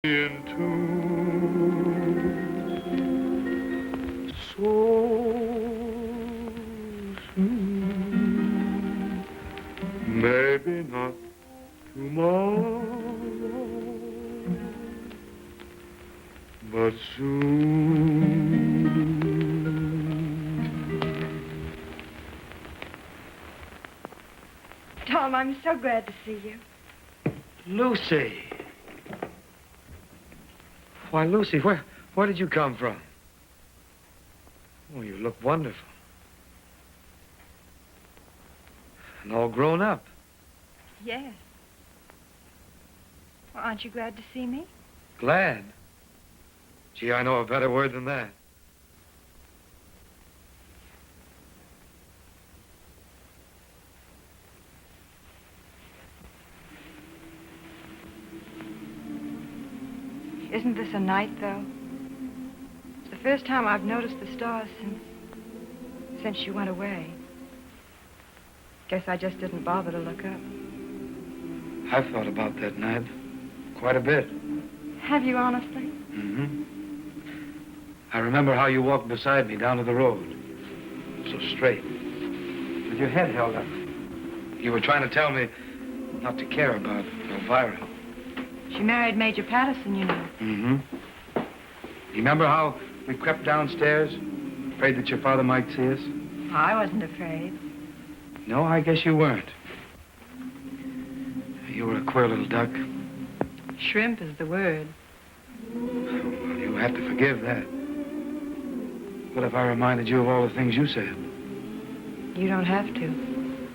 into so soon. Maybe not tomorrow, but soon. Tom, I'm so glad to see you. Lucy. Why, Lucy, where did you come from? Oh, you look wonderful. And all grown up. Yes. Well, aren't you glad to see me? Glad? Gee, I know a better word than that. Isn't this a night, though? It's the first time I've noticed the stars since you went away. Guess I just didn't bother to look up. I've thought about that night quite a bit. Have you, honestly? Mm-hmm. I remember how you walked beside me down to the road. So straight. With your head held up. You were trying to tell me not to care about Elvira. She married Major Patterson, you know. Mm-hmm. You remember how we crept downstairs, afraid that your father might see us? I wasn't afraid. No, I guess you weren't. You were a queer little duck. Shrimp is the word. Well, you have to forgive that. What if I reminded you of all the things you said? You don't have to.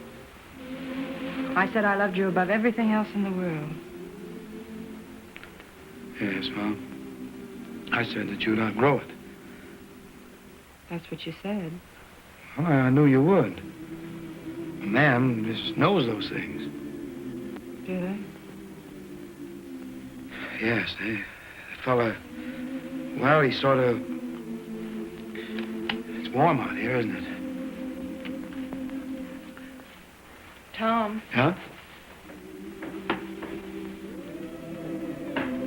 I said I loved you above everything else in the world. Yes, well, I said that you'd outgrow it. That's what you said. Well, I knew you would. A man just knows those things. Do they? Yes, that fella, well, he sort of... It's warm out here, isn't it? Tom. Huh?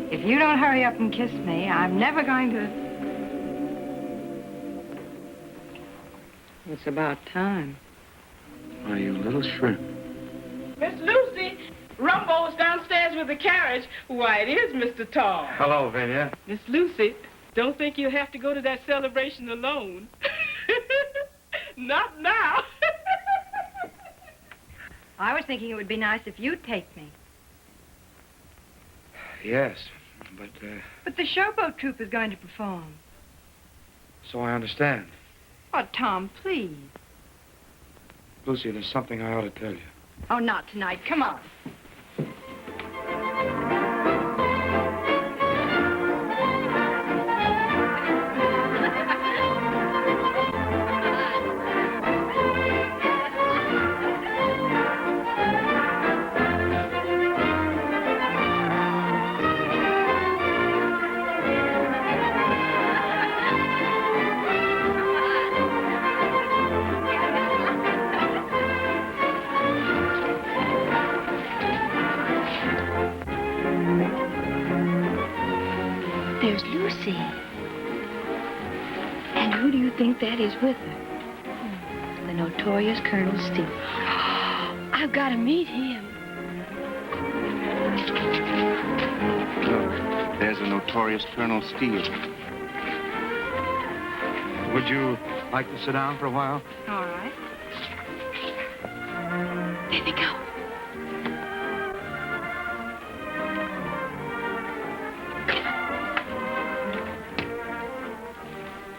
If you don't hurry up and kiss me, I'm never going to... It's about time. Why, you little shrimp. Miss Lucy, Rumbo's downstairs with the carriage. Why, it is Mr. Tom. Hello, Vinia. Miss Lucy, don't think you'll have to go to that celebration alone. Not now. I was thinking it would be nice if you'd take me. Yes, but, But the showboat troupe is going to perform. so I understand. Oh, Tom, please. Lucy, there's something I ought to tell you. Oh, not tonight. Come on. There's Lucy. And who do you think that is with her? The notorious Colonel Steele. I've got to meet him. Look, there's a notorious Colonel Steele. Would you like to sit down for a while? All right. There they go.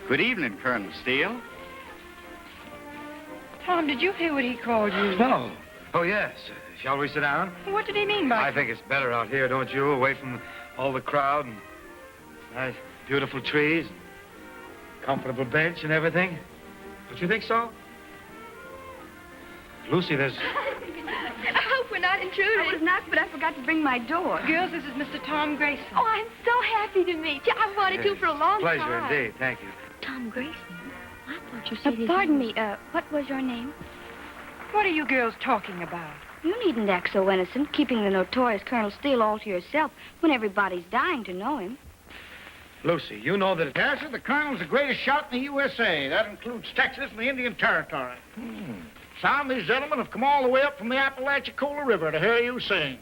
Good evening, Colonel Steele. Tom, did you hear what he called you? No. Oh, yes. Shall we sit down? What did he mean by... I think it's better out here, don't you? Away from all the crowd and nice, beautiful trees, comfortable bench and everything. Don't you think so? Lucy, there's... I hope we're not intruding. I was not, but I forgot to bring my door. Girls, this is Mr. Tom Grayson. Oh, I'm so happy to meet you. I've wanted to for a long Pleasure time. indeed. Thank you. Tom Grayson? I thought you said his... Pardon me, what was your name? What are you girls talking about? You needn't act so innocent, keeping the notorious Colonel Steele all to yourself when everybody's dying to know him. Lucy, you know that... Yes, sir, the Colonel's the greatest shot in the USA. That includes Texas and the Indian Territory. Some of these gentlemen have come all the way up from the Apalachicola River to hear you sing.